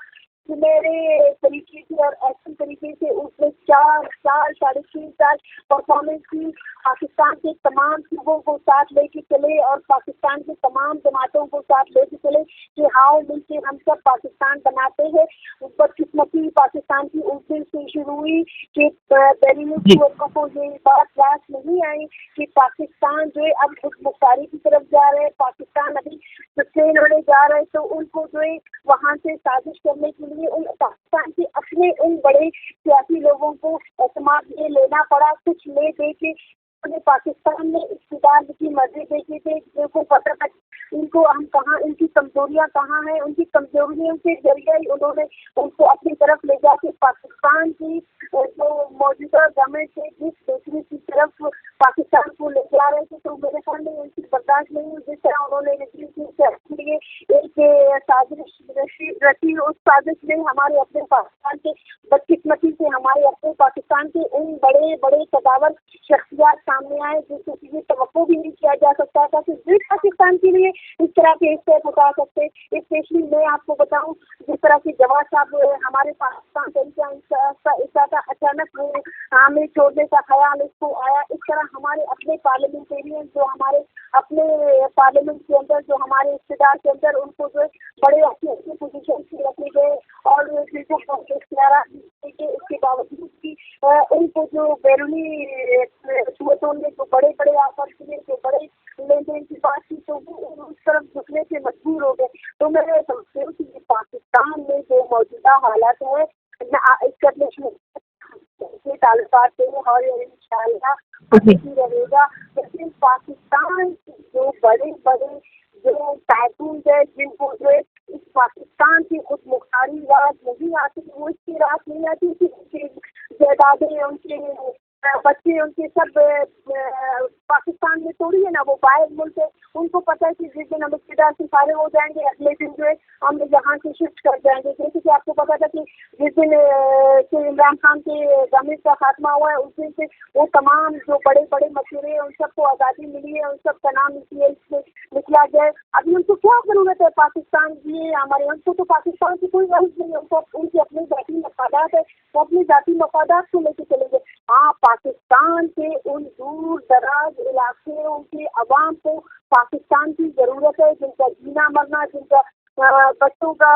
मेरे तरीके से और एक्शन तरीके से उसने 4 साल 3.5 साल परफॉर्मेंस की। पाकिस्तान के तमाम सूबों को साथ लेके चले और पाकिस्तान के तमाम जमातों को साथ लेके चले कि आओ मिलके हम सब पाकिस्तान बनाते हैं। बदकिस्मती पाकिस्तान की उस दिन से शुरू हुई कि बैरूनी लोगों को ये बात रास नहीं आई कि पाकिस्तान जो है अब खुद मुख्तारी की तरफ जा रहे हैं। पाकिस्तान अभी ट्रेन होने जा रहे हैं, तो उनको जो है वहाँ से साजिश करने के लिए उन पाकिस्तान के अपने उन बड़े सियासी लोगों को एतमाद में लेना पड़ा। कुछ ले दे के उन्हें पाकिस्तान में इक़्तिदार की मर्जी देखे थे, उनको पता था इनको हम कहाँ, इनकी कमजोरियाँ कहाँ हैं। उनकी कमजोरियों के जरिए ही उन्होंने उनको अपनी तरफ ले जाके पाकिस्तान की जो मौजूदा गवर्नमेंट है जिस दूसरी की तरफ पाकिस्तान को ले जा रहे थे, तो मेरे ख्याल में उनकी बर्दाश्त नहीं हुई। जिस तरह उन्होंने लिए एक साजिश रची, उस साजिश में हमारे अपने पाकिस्तान के बदकिस्मती से हमारे अपने पाकिस्तान के उन बड़े बड़े कदावर शख्सियात सामने आए जिससे ये तवक्को भी नहीं किया जा सकता था कि जिस पाकिस्तान के लिए इस तरह के स्टेप उठा सकते। स्पेशली मैं आपको बताऊं, जिस तरह की जवाब साहब हमारे पाकिस्तान तरीका अचानक वो हमें छोड़ने का ख्याल इसको आया। इस तरह हमारे अपने पार्लियामेंटेरियन जो हमारे अपने पार्लियामेंट के अंदर जो हमारे इक़्तिदार के अंदर उनको जो बड़े अच्छी अच्छी पोजीशन से रखे गए और जिनको इसके बावजूद भी उनको जो बैरूनी सूरतों में जो बड़े बड़े आफर किए, जो बड़े लेन देन की बात की, तो वो उस तरफ झुकने से मजबूर हो गए। तो मैं समझती हूँ कि पाकिस्तान में जो मौजूदा हालात है इसके ताल्लुकात से और इंशाअल्लाह रहेगा। लेकिन पाकिस्तान के जो बड़े बड़े जो टाइकून है जिनको जो इस पाकिस्तान की खुद मुख्तारी रात नहीं आती, वो इसकी रात नहीं आती कि उनकी जायदादें, उनके बच्चे, उनके सब पाकिस्तान में थोड़ी है ना, वो बाहर मुल्क है। उनको पता है कि जिस दिन हम इक़्तिदार से फारिग हो जाएंगे अगले दिन जो है हम यहाँ से शिफ्ट कर जाएंगे। जैसे कि आपको पता था कि जिस दिन इमरान खान के गवर्नमेंट का खात्मा हुआ है उस दिन से वो तमाम जो बड़े बड़े मशवरे हैं उन सबको आज़ादी मिली है, उन सब का नाम इसमें निकला गया है। अभी उनको क्या ज़रूरत है पाकिस्तान की, हमारे उनको तो पाकिस्तान की कोई गरज नहीं है। उनको उनकी अपनी जाती मफादात है, वो अपनी जाती मफादात को लेकर चलेंगे। हाँ, पाकिस्तान के उन दूर दराज इलाके उनके अवाम को पाकिस्तान की ज़रूरत है, जिनका जीना मरना, जिनका बच्चों का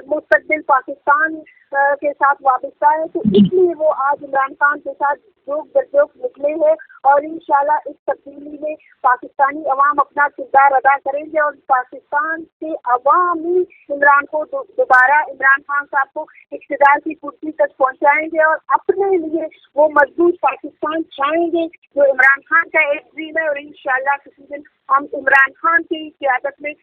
मुस्तकबिल पाकिस्तान के साथ वाबस्ता है। तो इसलिए वो आज इमरान खान के साथ जोक बजोक निकले हैं और इंशाल्लाह इस तब्दीली में पाकिस्तानी अवाम अपना किरदार अदा करेंगे और पाकिस्तान के अवाम ही इमरान को दोबारा इमरान खान साहब को इक़्तिदार की कुर्सी तक पहुंचाएंगे और अपने लिए वो मजबूत पाकिस्तान चाहेंगे जो इमरान खान का एक ड्रीम है। और इंशाल्लाह किसी दिन हम इमरान खान की क़यादत में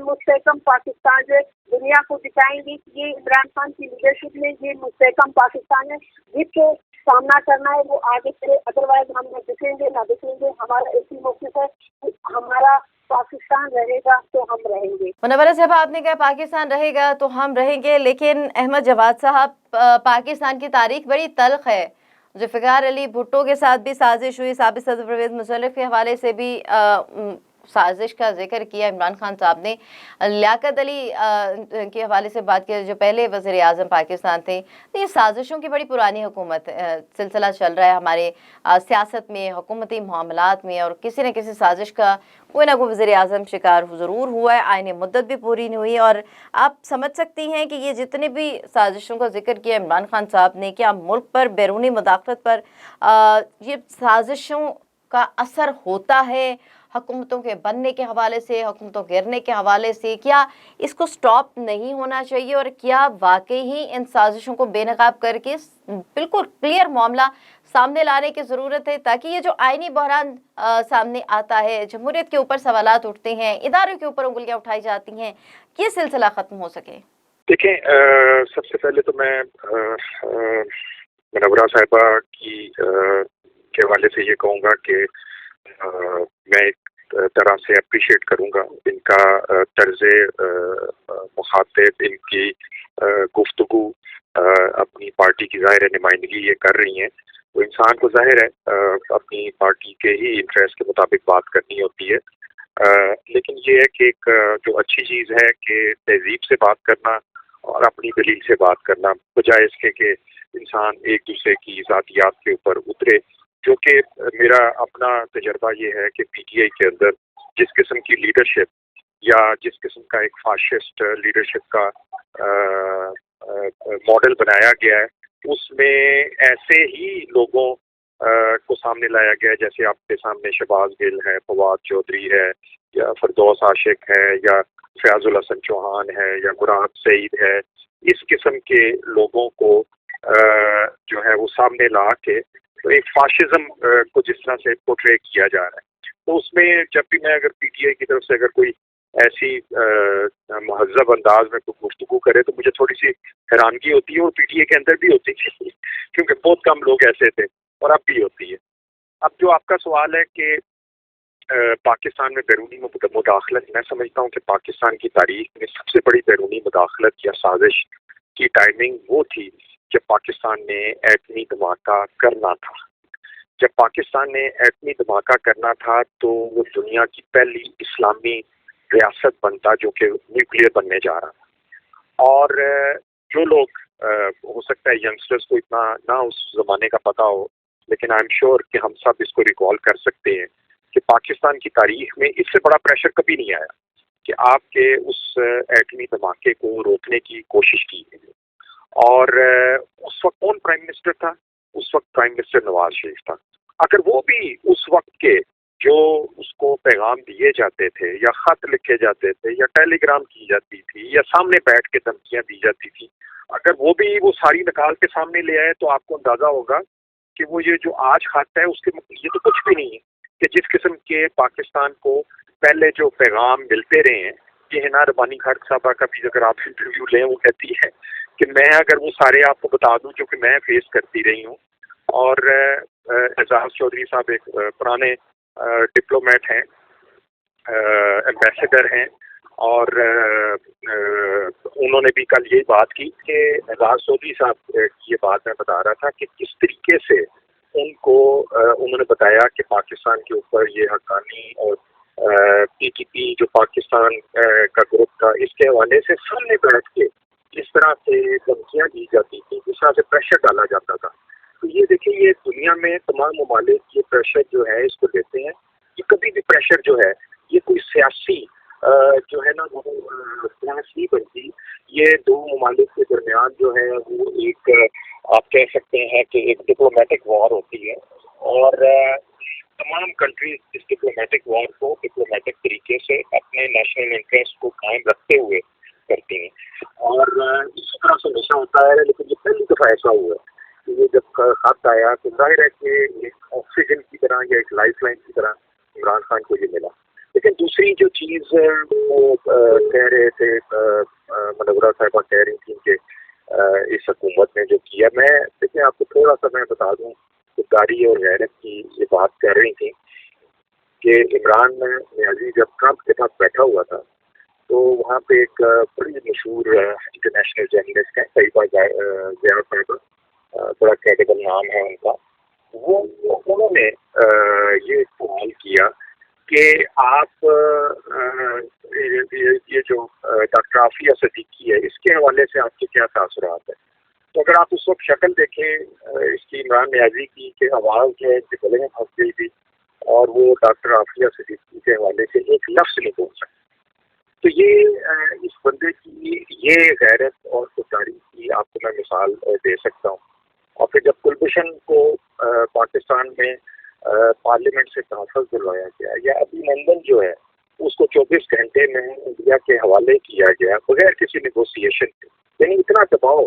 मुस्तहकम पाकिस्तान जो दुनिया को दिखाएंगे कि ये इमरान खान की लीडरशिप में ये मुस्तहकम पाकिस्तान है जिसको सामना करना है वो आगे चले। अदरवाइज हम न दिखेंगे ना दिखेंगे। हमारा एक ही मौक़िफ़ है कि हमारा पाकिस्तान रहेगा तो हम रहेंगे। मुनव्वरा साहब, आपने कहा पाकिस्तान रहेगा तो हम रहेंगे, लेकिन अहमद जवाद साहब, पाकिस्तान की तारीख बड़ी तल्ख है। जुल्फ़िकार अली भुट्टो के साथ भी साजिश हुई, साबिक़ सदर परवेज़ मुशर्रफ के हवाले से भी साजिश का जिक्र किया इमरान खान साहब ने। लियाकत अली के हवाले से बात की, जो पहले वज़ीर आज़म पाकिस्तान थे। तो ये साजिशों की बड़ी पुरानी हुकूमत सिलसिला चल रहा है हमारे सियासत में, हुकूमती मामलात में, और किसी न किसी साजिश का कोई ना कोई वज़ीर आज़म शिकार ज़रूर हुआ है। आईने मुद्दत भी पूरी नहीं हुई और आप समझ सकती हैं कि ये जितने भी साजिशों का जिक्र किया इमरान खान साहब ने, क्या मुल्क पर बैरूनी मुदाखलत पर ये साजिशों का असर होता है हुकूमतों के बनने के हवाले से, हुकूमतों गिरने के हवाले से? क्या इसको स्टॉप नहीं होना चाहिए और क्या वाकई ही इन साजिशों को बेनकाब करके बिल्कुल क्लियर मामला सामने लाने की ज़रूरत है, ताकि ये जो आईनी बहरान सामने आता है, जमहूरियत के ऊपर सवालात उठते हैं, इदारों के ऊपर उंगलियां उठाई जाती हैं, ये सिलसिला ख़त्म हो सके? देखें, सबसे पहले तो मैं मुनव्वरा साहिबा की के हवाले से ये कहूँगा कि मैं एक तरह से अप्रिशिएट करूँगा इनका तर्ज़े मुखातिब, इनकी गुफ्तगू, अपनी पार्टी की ज़ाहिर नुमाइंदगी ये कर रही हैं। तो इंसान को ज़ाहिर है अपनी पार्टी के ही इंटरेस्ट के मुताबिक बात करनी होती है। लेकिन ये है कि एक जो अच्छी चीज़ है कि तहज़ीब से बात करना और अपनी दलील से बात करना, बजाय इसके कि इंसान एक दूसरे की ज़ातियात के ऊपर उतरे, जो कि मेरा अपना तजर्बा ये है कि पीटीआई के अंदर जिस किस्म की लीडरशिप या जिस किस्म का एक फाशिस्ट लीडरशिप का मॉडल बनाया गया है, उसमें ऐसे ही लोगों को सामने लाया गया है, जैसे आपके सामने शहबाज गिल है, फवाद चौधरी है, या फिरदौस आशिक है, या फयाजुल हसन चौहान है, या मुराद सईद है। इस किस्म के लोगों को जो है वो सामने ला के तो एक फाशिज्म को जिस तरह से पोर्ट्रे किया जा रहा है, तो उसमें जब भी मैं अगर पीटीआई की तरफ से अगर कोई ऐसी महज़ब अंदाज में कोई गुफ्तगू करे तो मुझे थोड़ी सी हैरानगी होती है, और पीटीआई के अंदर भी होती थी क्योंकि बहुत कम लोग ऐसे थे, और अब भी होती है। अब जो आपका सवाल है कि पाकिस्तान में बैरूनी मुदाखलत, मैं समझता हूँ कि पाकिस्तान की तारीख में सबसे बड़ी बैरूनी मुदाखलत या साजिश की टाइमिंग वो थी जब पाकिस्तान ने एटमी धमाका करना था। जब पाकिस्तान ने एटमी धमाका करना था तो वो दुनिया की पहली इस्लामी रियासत बनता जो कि न्यूक्लियर बनने जा रहा था। और जो लोग हो सकता है यंगस्टर्स को इतना ना उस ज़माने का पता हो, लेकिन आई एम श्योर कि हम सब इसको रिकॉल कर सकते हैं कि पाकिस्तान की तारीख में इससे बड़ा प्रेशर कभी नहीं आया कि आपके उस एटमी धमाके को रोकने की कोशिश की गई। और उस वक्त कौन प्राइम मिनिस्टर था? उस वक्त प्राइम मिनिस्टर नवाज शरीफ था। अगर वो भी उस वक्त के जो उसको पैगाम दिए जाते थे या खत लिखे जाते थे या टेलीग्राम की जाती थी या सामने बैठ के धमकियां दी जाती थी, अगर वो भी वो सारी निकाल के सामने ले आए तो आपको अंदाजा होगा कि वो ये जो आज खत है उसके ये तो कुछ भी नहीं है कि जिस किस्म के पाकिस्तान को पहले जो पैगाम मिलते रहे हैं। ये हिना रबानी खट साहबा का भी अगर आप इंटरव्यू लें, वो कहती है कि मैं अगर वो सारे आपको बता दूं जो कि मैं फेस करती रही हूँ। और एजाज चौधरी साहब एक पुराने डिप्लोमेट हैं, एम्बेसडर हैं, और उन्होंने भी कल यही बात की कि एजाज चौधरी साहब ये बात मैं बता रहा था कि किस तरीके से उनको उन्होंने बताया कि पाकिस्तान के ऊपर ये हक्कानी और पीटीपी जो पाकिस्तान का ग्रुप था, इसके हवाले से सामने बैठ के जिस तरह से धमकियां दी जाती थी, जिस तरह से प्रेशर डाला जाता था। तो ये देखिए, ये दुनिया में तमाम ममालिक ये प्रेशर जो है इसको देते हैं। ये कभी भी प्रेशर जो है ये कोई सियासी जो है ना वो बहस नहीं बनती। ये दो ममालिक के दरमियान जो है वो एक आप कह सकते हैं कि एक डिप्लोमेटिक वॉर होती है, और तमाम कंट्रीज इस डिप्लोमेटिक वॉर को डिप्लोमेटिक तरीके से अपने नेशनल इंटरेस्ट को कायम रखते हुए करती हैं। और इस तरह से हमेशा होता है, लेकिन ये पहली दफ़ा ऐसा हुआ कि ये जब खत आया तो जाहिर है कि एक ऑक्सीजन की तरह या एक लाइफ लाइन की तरह इमरान खान को ये मिला। लेकिन दूसरी जो चीज़ वो कह रहे थे, मनव्वरा साहिबा कह रही थी कि इस हुकूमत ने जो किया, मैं देखिए आपको थोड़ा सा मैं बता दूं, गाड़ी और गैरत की ये बात कर रही थी कि इमरान नियाजी जब ट्रंप के साथ बैठा हुआ था तो वहाँ पे एक बड़ी मशहूर इंटरनेशनल जर्नलिस्ट है साहिबा ज़िया साहिबा, बड़ा क्रेडिबल नाम है उनका। वो उन्होंने ये सवाल किया कि आप ये जो डॉक्टर आफिया सिद्दीकी है इसके हवाले से आपके क्या तासुरात है। तो अगर आप उस वक्त शक्ल देखें इसकी इमरान नियाजी की कि आवाज़ जो है गले में फंस गई थी, और वो डॉक्टर आफिया सिद्दीकी के हवाले से एक लफ्ज़ नहीं बोल सकते। तो ये इस बंदे की ये गैरत और खुददारी की आपको मैं मिसाल दे सकता हूँ। और फिर जब कुलभूषण को पाकिस्तान में पार्लियामेंट से तहफ़्फ़ुज़ दिलवाया गया, या अभिनंदन जो है उसको 24 घंटे में इंडिया के हवाले किया गया बगैर किसी नेगोशिएशन के, यानी इतना दबाव,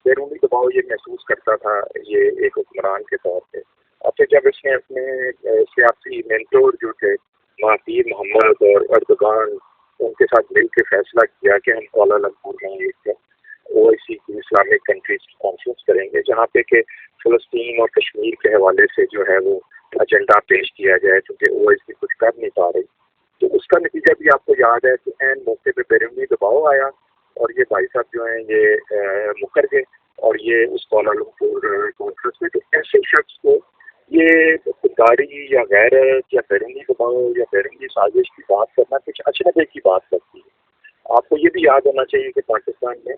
बैरूनी दबाव ये महसूस करता था ये एक हुक्मरान के तौर पे। और फिर जब इसने अपने सियासी मेंटोर जो थे महातीर मोहम्मद और अर्दगान, उनके साथ मिल के फैसला किया कि हम कुआलालंपुर में एक ओआईसी की इस्लामिक कंट्रीज की कॉन्फ्रेंस करेंगे जहाँ पे कि फ़लस्तीन और कश्मीर के हवाले से जो है वो एजेंडा पेश किया जाए, क्योंकि ओआईसी कुछ कर नहीं पा रही। तो उसका नतीजा भी आपको याद है कि एन मौके पे बैरूनी दबाव आया और ये भाई साहब जो हैं ये मुकर गए और ये उस कुआलालंपुर कॉन्फ्रेंस में। तो ऐसे शख्स को ये खुददारी या गैरत या बैरूनी दबाव या बैरूनी साजिश की बात करना कुछ अचरजे की बात लगती है। आपको ये भी याद होना चाहिए कि पाकिस्तान में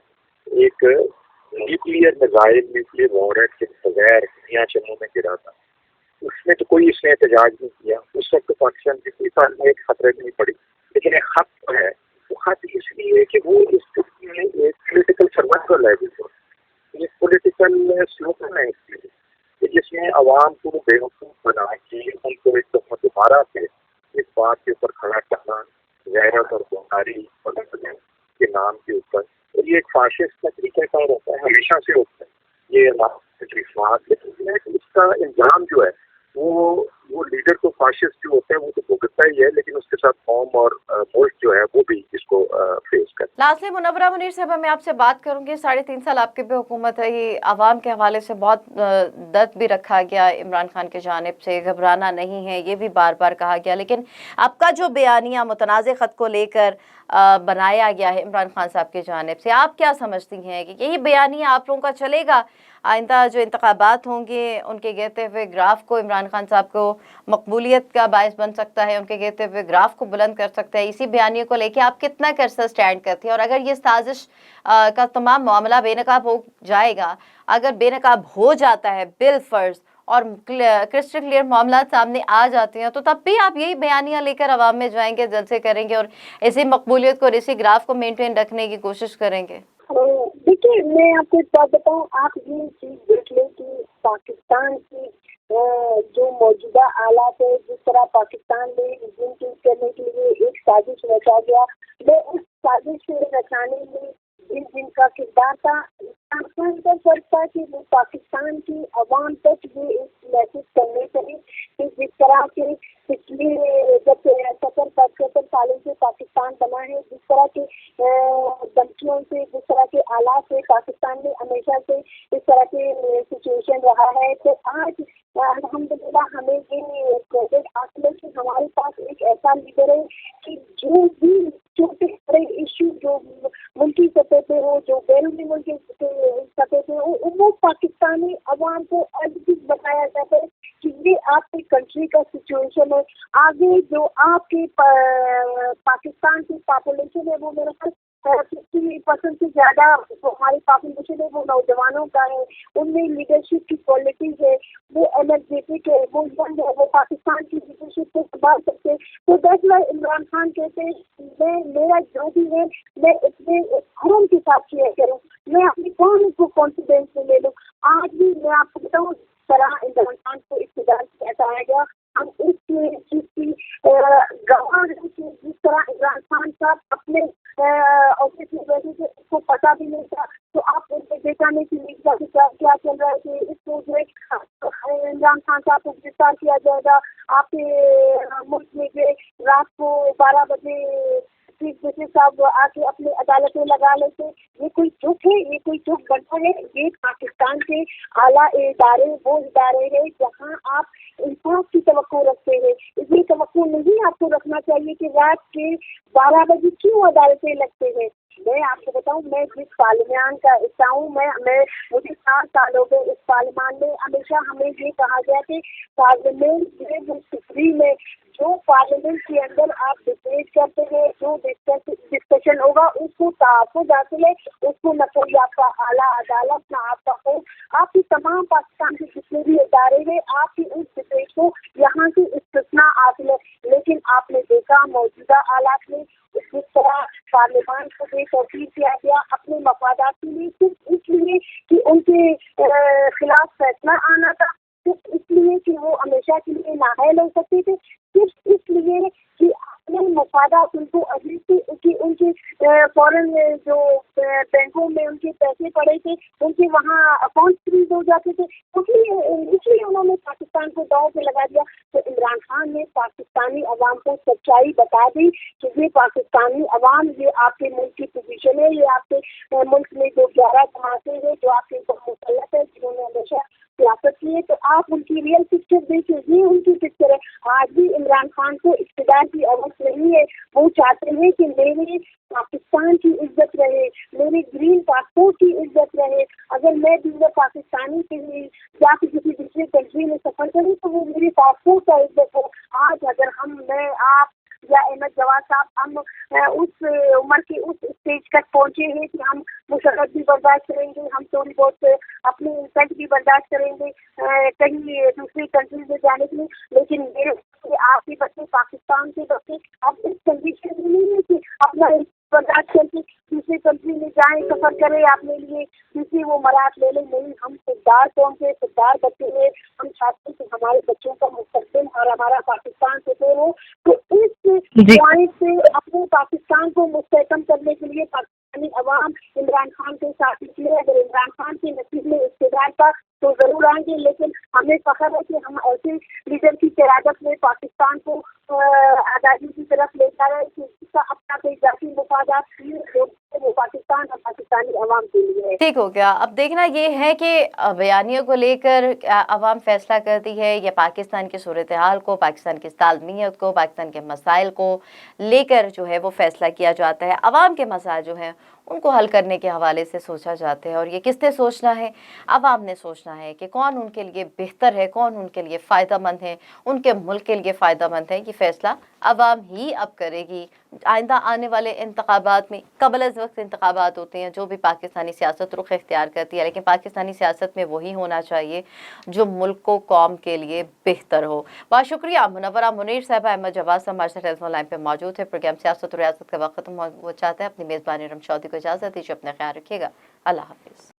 एक न्यूक्लियर मिसाइल, न्यूक्लियर वॉरहेड के बगैर मियां चन्नू में गिरा था, उसमें तो कोई इसने एहतजाज नहीं किया। उस वक्त तो पाकिस्तान की कोई साल में एक खतरे नहीं पड़ी। लेकिन एक खत जो है वो खत इसलिए कि वो इसमें एक पोलिटिकल सर्वाइवल है, ये पॉलिटिकल स्लोगन है इसलिए कि जिसमें आवाम को बेवकूफ बना के उनको एक दफा दोबारा से इस बात के ऊपर खड़ा करना, गैरत और गुनारी के नाम के ऊपर। और ये एक फाशिस्ट का तरीकाकार होता है, हमेशा से होता है ये लेकिन इसका इंजाम जो है वो लीडर तो फाशिस्ट जो होता है वो तो भुगतता ही है, लेकिन उसके साथ कौम और मुल्क जो है वो भी इसको फेस कर। लास्टली मुनव्वरा मुनीर साहब, मैं आपसे बात करूंगी, 3.5 साल आपके पे हुकूमत है, ये आवाम के हवाले से बहुत दर्द भी रखा गया इमरान खान की जानिब से, घबराना नहीं है ये भी बार बार कहा गया, लेकिन आपका जो बयानिया मुतनाज़ ख़त को लेकर बनाया गया है इमरान खान साहब की जानिब से, आप क्या समझती हैं कि यही बयानिया आप लोगों का चलेगा? आइंदा जो इंतखाबात होंगे उनके गिरते हुए ग्राफ को इमरान खान साहब को मकबूलियत का बायस बन सकता है, उनके गिरते हुए ग्राफ को बुलंद कर सकता है। इसी बयानिए को लेके आप कितना कर्सा स्टैंड करती हैं? और अगर ये साजिश का तमाम मामला बेनकाब हो जाएगा, अगर बेनकाब हो जाता है बिल फर्ज और क्रिस्टल क्लियर मामला सामने आ जाते हैं, तो तब भी आप यही बयानियाँ लेकर आवाम में जाएंगे, जलसे करेंगे और इसी मकबूलियत को और इसी ग्राफ को मेंटेन रखने की कोशिश करेंगे? देखिए, मैं आपको एक बात बताऊं, आप ये चीज देख लें कि पाकिस्तान की जो मौजूदा हालात है, जिस तरह पाकिस्तान में रिज्यूम चेंज करने के लिए एक साजिश रचा गया, मैं उस साजिश को रचाने में जिनका किरदार था, का फर्क था कि वो पाकिस्तान की अवाम तक ये एक मैसेज करने चाहिए कि जिस तरह के पिछले जब 70 सालों से पाकिस्तान बना है, जिस तरह के धमकियों से, जिस तरह के हालात से पाकिस्तान में हमेशा से इस तरह के सिचुएशन रहा है, तो आज अल्हम्दुलिल्लाह हमें ये क्रेडिट हासिल है कि हमारे पास एक ऐसा लीडर है कि जो भी छोटे बड़े इश्यू जो मुल्की सतह पे हो, जो बैरूनी मुल्की सतह पे हो, वो पाकिस्तानी अवाम को अर्जित बताया जाता है कि ये आपकी कंट्री का सिचुएशन है। आगे जो आपके पाकिस्तान की पॉपुलेशन है वो मेरे ख्याल 50% से ज्यादा जो हमारी पॉपुलेशन है वो नौजवानों का है, उनमें लीडरशिप की क्वालिटीज है, वो एनर्जेटिक है, वो यंग है, वो पाकिस्तान की लीडरशिप को संभाल सकते हैं। तो दैट्स व्हाई इमरान खान कहते हैं मैं मेरा जो भी है मैं इतने खुम के साथ शेयर करूँ, मैं अपनी कौन को कॉन्फिडेंस में ले लूँ। आज भी मैं आपको बताऊँ तरह इमरान खान को इख्तियार कैसा आएगा, हम इस चीज की गवाह हैं कि जिस तरह इमरान खान साहब अपने ऑफिस में बैठे थे उसको पता भी नहीं था, तो आप उनके देखा नहीं कि मीडिया के साथ क्या चल रहा है कि इसको जो इमरान खान साहब को गिरफ्तार किया जाएगा, आपके मुल्क में जो रात को 12 बजे चीफ जस्टिस साहब आके अपने अदालत में लगा लेते, ये कोई चुप है, ये कोई चुप बनता है? ये पाकिस्तान के आला इदारे वो इदारे हैं जहाँ आप इंसाफ की तवक्को रखते हैं। ये तवक्को नहीं आपको रखना चाहिए कि रात के 12 बजे क्यों अदालतें लगते हैं। मैं आपको बताऊं, मैं जिस पार्लियामान का हिस्सा हूँ, मैं मुझे 7 साल हो गए इस पार्लियामान में, हमेशा हमें ये कहा गया कि पार्लियामेंट जो सुप्रीम है, जो पार्लियामेंट के अंदर आप डिबेट करते हैं, जो डिस्कशन होगा उसको तहफ़्फ़ुज़ हासिल है, उसको न कोई आपका आला अदालत न आपका हो, आपकी तमाम पाकिस्तान के जितने भी इदारे हैं आपकी उस डिबेट को यहाँ से इस्तिस्ना हासिल है। लेकिन आपने देखा मौजूदा हालात में जिस तरह पार्लियामान को बेतौकीर किया गया अपने मफादात के लिए, सिर्फ इसलिए कि उनके खिलाफ फैसला आना था, सिर्फ इसलिए कि वो हमेशा के लिए नाअहल हो सकते थे, सिर्फ इसलिए कि अपने मफादात उनको अभी से उनके फॉरेन जो बैंकों में उनके पैसे पड़े थे उनके वहाँ अकाउंट फ्रीज हो जाते थे, इसलिए उन्होंने पाकिस्तान को दांव पे लगा दिया। तो इमरान खान ने पाकिस्तानी अवाम को सच्चाई बता दी कि ये पाकिस्तानी अवाम, ये आपके मुल्क की पोजीशन है, ये आपके मुल्क में जो 11 जमातें हैं जो आपके ऊपर मुसल्लत है, जिन्होंने हमेशा सियासत की है, तो आप उनकी रियल पिक्चर देखिए, ये उनकी पिक्चर है। आज भी इमरान खान को इख्तियार की अवसर नहीं है, वो चाहते हैं कि मेरे पाकिस्तान की इज्जत रहे, मेरे ग्रीन पासपोर्ट की इज्जत रहे। अगर मैं दूसरे पाकिस्तानी के लिए या किसी दूसरी कंट्री में सफर करूँ तो वो मेरे पासपोर्ट का इज्जत हो। आज अगर मैं आप या अहमद जवाद साहब, हम उस उम्र के उस स्टेज तक पहुंचे हैं कि हम मुशर्रत भी बर्दाश्त करेंगे, हम थोड़ी बहुत अपनी इंसल्ट भी बर्दाश्त करेंगे कहीं दूसरी कंट्रीज में जाने के लिए। लेकिन मेरे आपके बच्चे, पाकिस्तान के बच्चे अब इस कंडीशन में नहीं है कि अपना बर्दाश्त करके दूसरी कंट्री में जाएं, सफर करें, अपने लिए किसी वो मराहत ले लें। नहीं, हम खुददार कौम के खुददार बच्चे हैं। हम चाहते हैं कि हमारे बच्चों का मुस्तकबिल और हमारा पाकिस्तान से हो। तो इस पॉइंट से अपने पाकिस्तान को मुस्तहकम करने के लिए पाकिस्तानी अवाम इमरान खान के साथ निकले। अगर इमरान खान के नसीब में इक़्तिदार था तो जरूर आएंगे, लेकिन हमें फख्र है कि हम ऐसे लीडर की क़यादत में पाकिस्तान को आज़ादी की तरफ ले जा रहे हैं कि इसका अपना कोई जाती मुफादात नहीं है, वो पाकिस्तान और पाकिस्तानी अवाम के लिए है। ठीक हो गया। अब देखना ये है कि बयानियों को लेकर अवाम फैसला करती है या पाकिस्तान की सूरत हाल को, पाकिस्तान की सालमियत को, पाकिस्तान के मसाइल को लेकर जो है वो फैसला किया जाता है। अवाम के मसाइल जो हैं उनको हल करने के हवाले से सोचा जाता है, और ये किसने सोचना है? अवाम ने सोचना है कि कौन उनके लिए बेहतर है, कौन उनके लिए फ़ायदेमंद है, उनके मुल्क के लिए फ़ायदेमंद है। ये फ़ैसला अवाम ही अब करेगी। आइंदा आने वाले इंतखाबात में, कबल अज़ वक्त इंतखाबात होते हैं, जो भी पाकिस्तानी सियासत रुख इख्तियार करती है, लेकिन पाकिस्तानी सियासत में वही होना चाहिए जो मुल्क को, कौम के लिए बेहतर हो। बहुत शुक्रिया मुनव्वरा मुनीर साहब, अहमद जवाद साहब हमारे साथ टेलीफोन लाइन पर मौजूद है। प्रोग्राम सियासत और रियासत का वक्त खत्म हो चाहता है। अपनी मेज़बान इरम चौधरी को इजाज़त दीजिए। अपना ख्याल रखिएगा। अल्लाह हाफिज़।